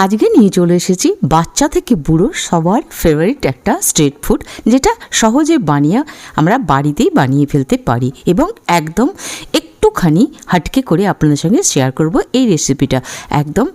আজকে নিয়ে চলে এসেছি বাচ্চা থেকে বুড়ো সবার ফেভারিট একটা স্ট্রিট ফুড, যেটা সহজে বানিয়ে আমরা বাড়িতেই বানিয়ে ফেলতে পারি এবং একদম একটুখানি হাটকে করে আপনাদের সঙ্গে শেয়ার করব এই রেসিপিটা। একদম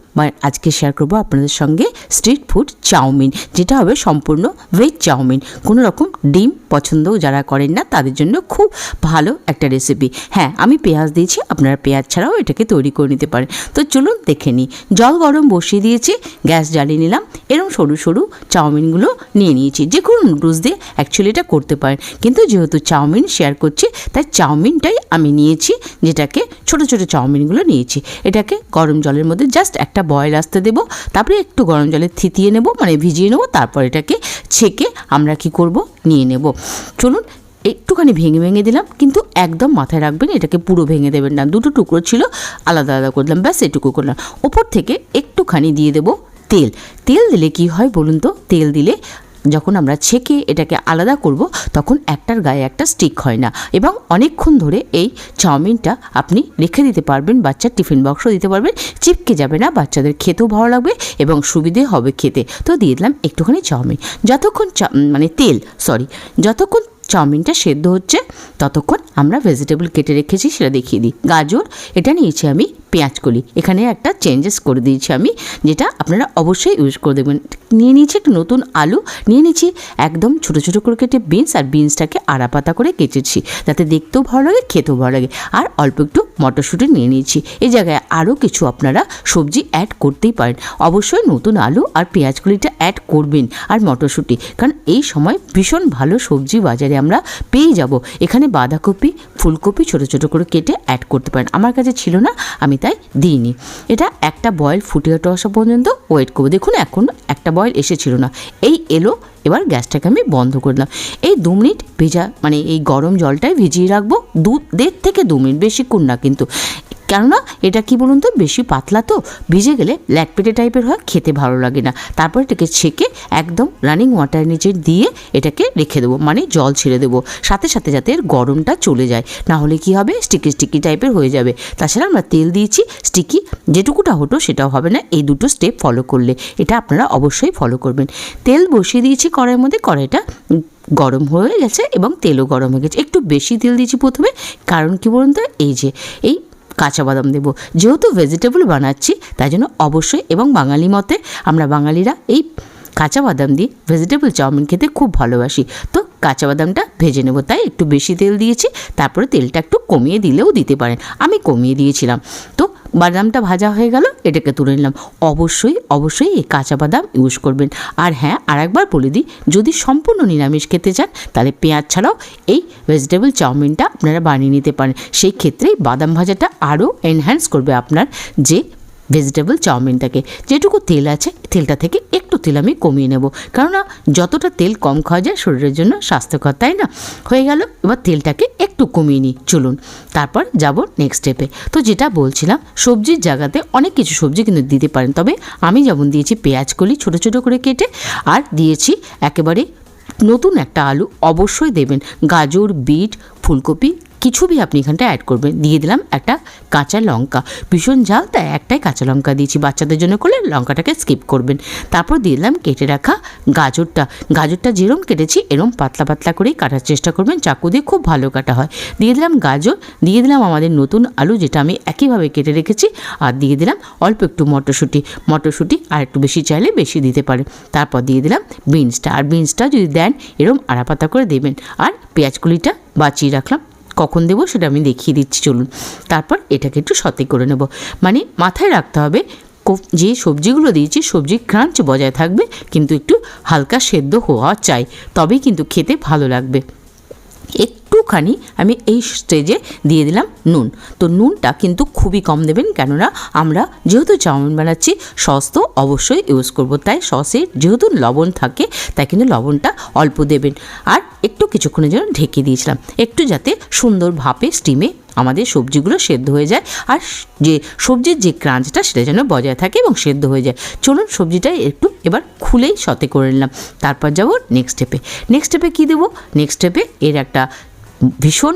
আজকে শেয়ার করব আপনাদের সঙ্গে স্ট্রিট ফুড চাউমিন, যেটা হবে সম্পূর্ণ ভেজ চাউমিন। কোনো রকম ডিম পছন্দও যারা করেন না তাদের জন্য খুব ভালো একটা রেসিপি। হ্যাঁ, আমি পেঁয়াজ দিয়েছি, আপনারা পেঁয়াজ ছাড়াও এটাকে তৈরি করে নিতে পারেন। তো চলুন দেখে নিই। জল গরম বসিয়ে দিয়েছি, গ্যাস জ্বালিয়ে নিলাম। এরকম সরু সরু চাউমিনগুলো নিয়ে নিয়েছি। যে কোনো নুডলস দিয়ে অ্যাকচুয়ালি এটা করতে পারেন, কিন্তু যেহেতু চাউমিন শেয়ার করছি তাই চাউমিনটাই আমি নিয়েছি, যেটাকে ছোট ছোট চাউমিনগুলো নিয়েছি। এটাকে গরম জলের মধ্যে জাস্ট একটা বয়েল আসতে দেবো, তারপরে একটু গরম জলে থিতিয়ে নেব, মানে ভিজিয়ে নেবো। তারপর এটাকে ছেঁকে আমরা কি করব, নিয়ে নেব। চলুন, একটুখানি ভেঙে ভেঙে দিলাম, কিন্তু একদম মাথায় রাখবেন এটাকে পুরো ভেঙে দেবেন না। দুটো টুকরো ছিল, আলাদা আলাদা করলাম, ব্যাস এটুকু করলাম। ওপর থেকে একটুখানি দিয়ে দেবো তেল। তেল দিলে কি হয় বলুন তো? তেল দিলে যখন আমরা ছেঁকে এটাকে আলাদা করব তখন একটার গায়ে একটা স্টিক হয় না, এবং অনেকক্ষণ ধরে এই চাউমিনটা আপনি রেখে দিতে পারবেন, বাচ্চার টিফিন বক্সও দিতে পারবেন, চিপকে যাবে না, বাচ্চাদের খেতেও ভালো লাগবে এবং সুবিধে হবে খেতে। তো দিয়ে দিলাম একটুখানি চাউমিন। যতক্ষণ যতক্ষণ চাউমিনটা সেদ্ধ হচ্ছে ততক্ষণ আমরা ভেজিটেবল কেটে রেখেছি সেটা দেখিয়ে দিই। গাজর এটা নিয়েছি আমি, পেঁয়াজকলি এখানে একটা চেঞ্জেস করে দিয়েছি আমি, যেটা আপনারা অবশ্যই ইউজ করে দেবেন। নিয়ে নিয়েছি একটু নতুন আলু, নিয়ে নিয়েছি একদম ছোটো ছোটো করে কেটে বিনস, আর বিনসটাকে আড়া পাতা করে কেটেছি যাতে দেখতেও ভালো লাগে, খেতেও ভালো লাগে। আর অল্প একটু মটরশুঁটি নিয়ে নিয়েছি। এই জায়গায় আরও কিছু আপনারা সবজি অ্যাড করতেই পারেন। অবশ্যই নতুন আলু আর পেঁয়াজকলিটা অ্যাড করবেন, আর মটরশুঁটি, কারণ এই সময় ভীষণ ভালো সবজি বাজারে আমরা পেয়ে যাব। এখানে বাঁধাকপি, ফুলকপি ছোটো ছোটো করে কেটে অ্যাড করতে পারেন। আমার কাছে ছিল না, আমি তাই দিইনি। এটা একটা বয়েল ফুটে আসা পর্যন্ত ওয়েট করবো। দেখুন এখন একটা বয়েল এসেছিল না, এই এলো। এবার গ্যাসটাকে আমি বন্ধ করে দিলাম। এই 2 মিনিট মানে এই গরম জলটাই ভিজিয়ে রাখবো, 1.5 থেকে 2 মিনিট, বেশিক্ষণ না কিন্তু। কেননা এটা কি বলুন তো, বেশি পাতলা তো, ভিজে গেলে ল্যাটপেটে টাইপের হয়, খেতে ভালো লাগে না। তারপর এটাকে ছেঁকে একদম রানিং ওয়াটার নিচে দিয়ে এটাকে রেখে দেবো, মানে জল ছেড়ে দেবো সাথে সাথে, যাতে এর গরমটা চলে যায়। না হলে কি হবে, স্টিকি স্টিকি টাইপের হয়ে যাবে। তাছাড়া আমরা তেল দিয়েছি, স্টিকি যেটুকুটা হতো সেটাও হবে না এই দুটো স্টেপ ফলো করলে। এটা আপনারা অবশ্যই ফলো করবেন। তেল বসিয়ে দিয়েছি কড়াইয়ের মধ্যে, কড়াইটা গরম হয়ে গেছে এবং তেলও গরম হয়ে গেছে। একটু বেশি তেল দিয়েছি প্রথমে, কারণ কি বলুন তো, এই কাঁচা বাদাম দেবো। যেহেতু ভেজিটেবল বানাচ্ছি তাই জন্য অবশ্যই, এবং বাঙালি মতে আমরা বাঙালিরা এই কাঁচা বাদাম দিয়ে ভেজিটেবল চাউমিন খেতে খুব ভালোবাসি। তো কাঁচা বাদামটা ভেজে নেবো, তাই একটু বেশি তেল দিয়েছি। তারপরে তেলটা একটু কমিয়ে দিলেও দিতে পারেন, আমি কমিয়ে দিয়েছিলাম। তো বাদামটা ভাজা হয়ে গেল, এটাকে তুলে নিলাম। অবশ্যই এই কাঁচা বাদাম ইউজ করবেন। আর হ্যাঁ, আরেকবার বলে দিই, যদি সম্পূর্ণ নিরামিষ খেতে চান তাহলে পেঁয়াজ ছাড়াও এই ভেজিটেবল চাউমিনটা আপনারা বানিয়ে নিতে পারেন। সেই ক্ষেত্রেই বাদাম ভাজাটা আরও এনহ্যান্স করবে আপনার যে ভেজিটেবল চাউমিনটাকে। যেটুকু তেল আছে তেলটা থেকে একটু তেল আমি কমিয়ে নেব, কেননা যতটা তেল কম খাওয়া যায় শরীরের জন্য স্বাস্থ্যকর, তাই না? হয়ে গেল, এবার তেলটাকে একটু কমিয়ে নিই। চলুন তারপর যাব নেক্সট স্টেপে। তো যেটা বলছিলাম, সবজির জায়গাতে অনেক কিছু সবজি কিন্তু দিতে পারেন, তবে আমি যেমন দিয়েছি পেঁয়াজকলি ছোটো ছোটো করে কেটে, আর দিয়েছি একেবারে নতুন একটা আলু, অবশ্যই দেবেন। গাজর, বিট, ফুলকপি কিছু বি আপনি এখানটা অ্যাড করবেন। দিয়ে দিলাম একটা কাঁচা লঙ্কা, ভীষণ ঝাল তাই একটাই কাঁচা লঙ্কা দিয়েছি, বাচ্চাদের জন্য করলে লঙ্কাটাকে স্কিপ করবেন। তারপর দিয়ে দিলাম কেটে রাখা গাজরটা যেরম কেটেছি এরম পাতলা পাতলা করেই কাটার চেষ্টা করবেন, চাকু দিয়ে খুব ভালো কাটা হয়। দিয়ে দিলাম গাজর, দিয়ে দিলাম আমাদের নতুন আলু যেটা আমি একইভাবে কেটে রেখেছি, আর দিয়ে দিলাম অল্প একটু মটরশুঁটি আর একটু বেশি চাইলে বেশি দিতে পারেন। তারপর দিয়ে দিলাম বিনসটা, আর বিনসটা যদি দেন এরম আড়া পাতা করে দেবেন। আর পেঁয়াজকলিটা বাঁচিয়ে রাখলাম, কখন দেবো সেটা আমি দেখিয়ে দিচ্ছি, চলুন। তারপর এটাকে একটু সতে করে নেব, মানে মাথায় রাখতে হবে যে সবজিগুলো দিয়েছি সবজির ক্রাঞ্চ বজায় থাকবে, কিন্তু একটু হালকা সেদ্ধ হওয়া চাই, তবেই কিন্তু খেতে ভালো লাগবে। একটুখানি আমি এই স্টেজে দিয়ে দিলাম নুন। তো নুনটা কিন্তু খুবই কম দেবেন, কেননা আমরা যেহেতু চাউমিন বানাচ্ছি সস তো অবশ্যই ইউজ করব, তাই সসে যেহেতু লবণ থাকে তাই কিন্তু লবণটা অল্প দেবেন। আর একটু কিছুক্ষণের জন্য ঢেকে দিয়েছিলাম, একটু যাতে সুন্দর ভাপে স্টিমে আমাদের সবজিগুলো সেদ্ধ হয়ে যায়, আর যে সবজির যে ক্রাঞ্চটা সেটা যেন বজায় থাকে এবং সেদ্ধ হয়ে যায়। চলুন সবজিটা একটু এবার খুলেই সতে করে নিলাম। তারপর যাব নেক্সট স্টেপে কী দেবো, নেক্সট স্টেপে এর একটা ভীষণ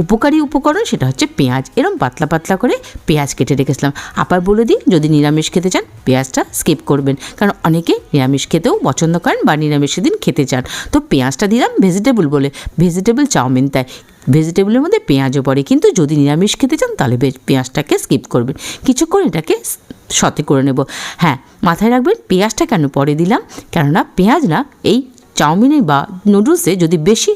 উপকারী উপকরণ সেটা হচ্ছে পেঁয়াজ। এরকম পাতলা পাতলা করে পেঁয়াজ কেটে রেখেছিলাম। আবার বলে দিই, যদি নিরামিষ খেতে চান পেঁয়াজটা স্কিপ করবেন, কারণ অনেকে নিরামিষ খেতেও পছন্দ করেন বা নিরামিষের দিন খেতে চান। তো পেঁয়াজটা দিলাম ভেজিটেবল বলে, ভেজিটেবল চাউমিন, তাই ভেজিটেবলের মধ্যে পেঁয়াজও পড়ে, কিন্তু যদি নিরামিষ খেতে চান তাহলে পেঁয়াজটাকে স্কিপ করবেন। কিছুক্ষণ এটাকে সতে করে নেব। হ্যাঁ, মাথায় রাখবেন পেঁয়াজটা কেন পরে দিলাম, কেননা পেঁয়াজ না এই চাউমিনে বা নুডলসে যদি বেশি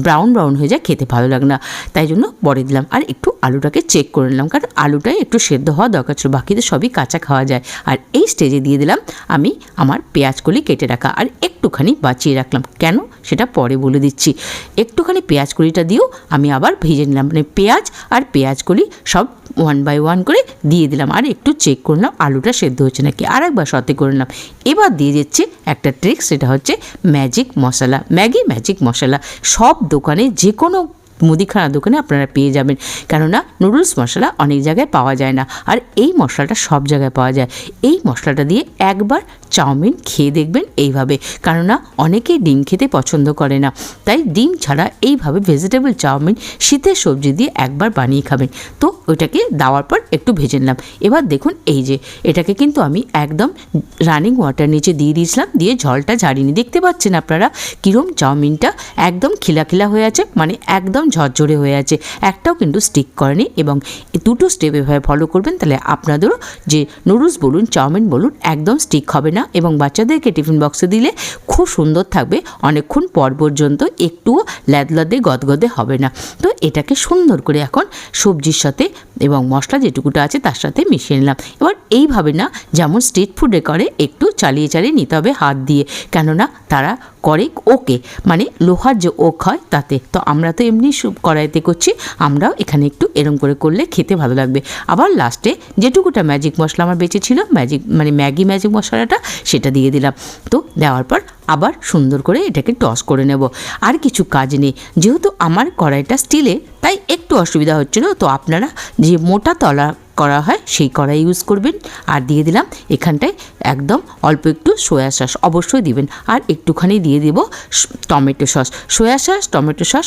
ব্রাউন হয়ে যায় খেতে ভালো লাগে না, তাই জন্য পরে দিলাম। আর একটু আলুটাকে চেক করে নিলাম, কারণ আলুটাই একটু সেদ্ধ হওয়া দরকার ছিল, বাকিতে সবই কাঁচা খাওয়া যায়। আর এই স্টেজে দিয়ে দিলাম আমি আমার পেঁয়াজকলি কেটে রাখা, আর একটুখানি বাঁচিয়ে রাখলাম। কেন সেটা পরে বলে দিচ্ছি। একটুখানি পেঁয়াজকলিটা দিয়েও আমি আবার ভেজে নিলাম, মানে পেঁয়াজ আর পেঁয়াজকলি সব 1 বাই 1 করে দিয়ে দিলাম। আর একটু চেক করলাম আলুটা সেদ্ধ হচ্ছে নাকি, আর একবার সতে করে নিলাম। এবার দিয়ে দিচ্ছি একটা ট্রিক, সেটা হচ্ছে ম্যাজিক মশলা, ম্যাগি ম্যাজিক মশলা। সব দোকানে, যে কোনো মুদিখানা দোকানে আপনারা পেয়ে যাবেন, কেননা নুডলস মশলা অনেক জায়গায় পাওয়া যায় না, আর এই মশলাটা সব জায়গায় পাওয়া যায়। এই মশলাটা দিয়ে একবার চাউমিন খেয়ে দেখবেন এইভাবে, কেননা অনেকেই ডিম খেতে পছন্দ করে না, তাই ডিম ছাড়া এইভাবে ভেজিটেবল চাউমিন শীতের সবজি দিয়ে একবার বানিয়ে খাবেন। তো ওইটাকে দেওয়ার পর একটু ভেজে নিলাম। এবার দেখুন এই যে এটাকে কিন্তু আমি একদম রানিং ওয়াটার নিচে দিয়ে দিয়েছিলাম, দিয়ে জলটা ঝাড়িনি। দেখতে পাচ্ছেন আপনারা কিরম চাউমিনটা একদম খিলা হয়ে আছে, মানে একদম ঝরঝরে হয়ে আছে, একটাও কিন্তু স্টিক করেনি। এবং দুটো স্টেপ এভাবে ফলো করবেন, তাহলে আপনাদেরও যে নুডলস বলুন চাউমিন বলুন একদম স্টিক হবে না, এবং বাচ্চাদেরকে টিফিন বক্সে দিলে খুব সুন্দর থাকবে অনেকক্ষণ পর পর্যন্ত, একটুও ল্যাদলাদে গদগদে হবে না। তো এটাকে সুন্দর করে এখন সবজির সাথে এবং মশলা যেটুকুটা আছে তার সাথে মিশিয়ে নিলাম। এবার এইভাবে না, যেমন স্ট্রিট ফুডে করে, একটু চালিয়ে নিতে হবে হাত দিয়ে, কেননা তারা করে ওকে, মানে লোহার যে ওক হয় তাতে। তো আমরা তো এমনি কড়াইতে করছি, আমরাও এখানে একটু এরম করে করলে খেতে ভালো লাগবে। আবার লাস্টে যেটুকুটা ম্যাজিক মশলা আমার বেঁচে ছিল, ম্যাগি ম্যাজিক মশলাটা, সেটা দিয়ে দিলাম। তো দেওয়ার পর আবার সুন্দর করে এটাকে টস করে নেব। আর কিছু কাজ নেই, যেহেতু আমার কড়াইটা স্টিলে, তাই একটু অসুবিধা হচ্ছিল। তো আপনারা যে মোটা তলা করা হয় সেই কড়াই ইউজ করবেন। আর দিয়ে দিলাম এখানটায় একদম অল্প একটু সয়া সস অবশ্যই দিবেন, আর একটুখানি দিয়ে দেব tomato sauce. Soya sauce tomato sauce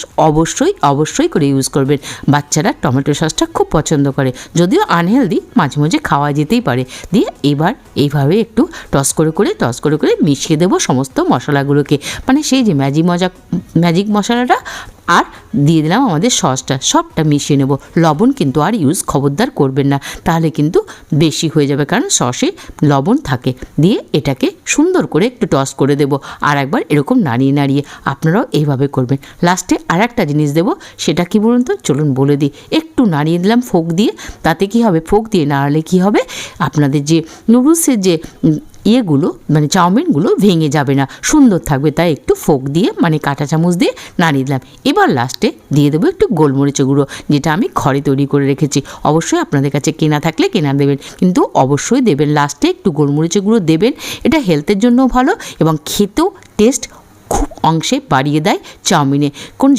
অবশ্যই করে ইউজ করবেন। বাচ্চারা টমেটো সসটা খুব পছন্দ করে, যদিও আনহেলদি, মাঝে মাঝে খাওয়া যেতেই পারে। দিয়ে এবার এইভাবে একটু টস করে মিশিয়ে দেবো সমস্ত মশলাগুলোকে, মানে সেই যে ম্যাজিক মশলাটা, আর দিয়ে দিলাম আমাদের সসটা, সবটা মিশিয়ে নেব। লবণ কিন্তু আর ইউজ খবরদার করবেন না, তাহলে কিন্তু বেশি হয়ে যাবে, কারণ সসে লবণ থাকে। দিয়ে এটাকে সুন্দর করে একটু টস করে দেব, আর একবার এরকম নাড়িয়ে আপনারাও এইভাবে করবেন। লাস্টে আর একটা জিনিস দেবো, সেটা কি বলুন তো, চলুন বলে দিই। একটু নাড়িয়ে দিলাম ফোক দিয়ে, তাতে কি হবে, ফোক দিয়ে নাড়ালে কি হবে, আপনাদের যে নুডলসের যে ইয়েগুলো, মানে চাউমিনগুলো ভেঙে যাবে না, সুন্দর থাকবে। তাই একটু ফোক দিয়ে, মানে কাঁটা চামচ দিয়ে নাড়িয়ে দিলাম। এবার লাস্টে দিয়ে দেবো একটু গোলমরিচের গুঁড়ো, যেটা আমি ঘরে তৈরি করে রেখেছি। অবশ্যই আপনাদের কাছে কেনা থাকলে কেনা দেবেন, কিন্তু অবশ্যই দেবেন, লাস্টে একটু গোলমরিচের গুঁড়ো দেবেন। এটা হেলথের জন্য ভালো, এবং খেতেও টেস্ট খুব অংশে বাড়িয়ে দেয় চাউমিনে।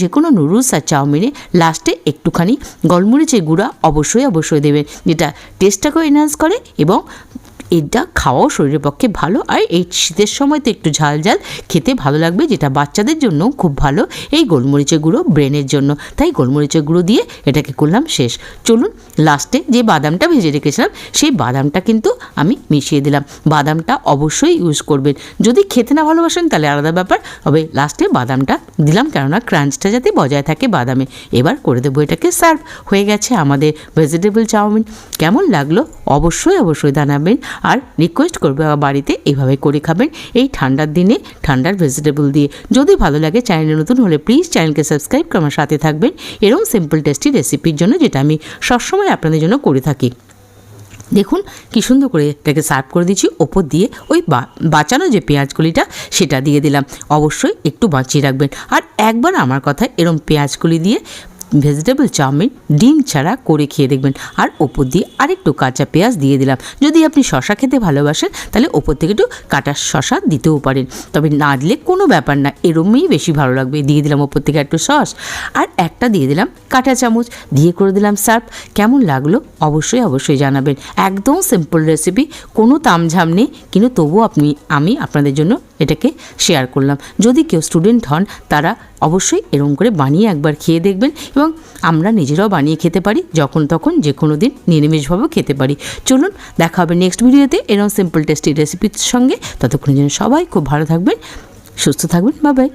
যে কোনো নুডলস আর চাউমিনে লাস্টে একটুখানি গোলমরিচের গুঁড়া অবশ্যই দেবেন, যেটা টেস্টটাকেও এনহান্স করে, এবং এটা খাওয়াও শরীরের পক্ষে ভালো। আর এই শীতের সময় তো একটু ঝাল খেতে ভালো লাগবে, যেটা বাচ্চাদের জন্য খুব ভালো। এই গোলমরিচের গুঁড়ো ব্রেনের জন্য, তাই গোলমরিচের গুঁড়ো দিয়ে এটাকে করলাম শেষ। চলুন লাস্টে যে বাদামটা ভেজে রেখেছিলাম, সেই বাদামটা কিন্তু আমি মিশিয়ে দিলাম। বাদামটা অবশ্যই ইউজ করবেন, যদি খেতে না ভালোবাসেন তাহলে আলাদা ব্যাপার, তবে লাস্টে বাদামটা দিলাম, কেননা ক্রাঞ্চটা যাতে বজায় থাকে বাদামে। এবার করে দেবো এটাকে সার্ভ। হয়ে গেছে আমাদের ভেজিটেবল চাউমিন। কেমন লাগলো অবশ্যই জানাবেন, আর রিকোয়েস্ট করবে বাড়িতে এইভাবে করে খাবেন এই ঠান্ডার দিনে, ঠান্ডার ভেজিটেবল দিয়ে। যদি ভালো লাগে, চ্যানেলে নতুন হলে প্লিজ চ্যানেলকে সাবস্ক্রাইব করে আমার সাথে থাকবেন, এরকম সিম্পল টেস্টি রেসিপির জন্য, যেটা আমি সবসময় আপনাদের জন্য করে থাকি। দেখুন কি সুন্দর করে এটাকে সার্ভ করে দিচ্ছি। ওপর দিয়ে ওই বাঁচানো যে পেঁয়াজকলিটা সেটা দিয়ে দিলাম, অবশ্যই একটু বাঁচিয়ে রাখবেন। আর একবার আমার কথা, এরকম পেঁয়াজকলি দিয়ে ভেজিটেবল চাউমিন ডিম ছাড়া করে খেয়ে দেখবেন। আর ওপর দিয়ে আরেকটু কাঁচা পেঁয়াজ দিয়ে দিলাম। যদি আপনি শশা খেতে ভালোবাসেন তাহলে ওপর থেকে একটু কাঁটা শশা দিতেও পারেন, তবে না দিলে কোনো ব্যাপার না, এরমই বেশি ভালো লাগবে। দিয়ে দিলাম ওপর থেকে একটু সস, আর একটা দিয়ে দিলাম কাঁটা চামচ, দিয়ে করে দিলাম সার্ভ। কেমন লাগলো অবশ্যই জানাবেন। একদম সিম্পল রেসিপি, কোনো তামঝাম নেই, কিন্তু তবুও আমি আপনাদের জন্য এটাকে শেয়ার করলাম। যদি কেউ স্টুডেন্ট হন তারা অবশ্যই এরকম করে বানিয়ে একবার খেয়ে দেখবেন, এবং আমরা নিজেরাও বানিয়ে খেতে পারি, যখন তখন যে কোনো দিন নিরামিষভাবেও খেতে পারি। চলুন দেখা হবে নেক্সট ভিডিওতে এরকম সিম্পল টেস্টি রেসিপির সঙ্গে। ততক্ষণের জন্য সবাই খুব ভালো থাকবেন, সুস্থ থাকবেন। Bye bye.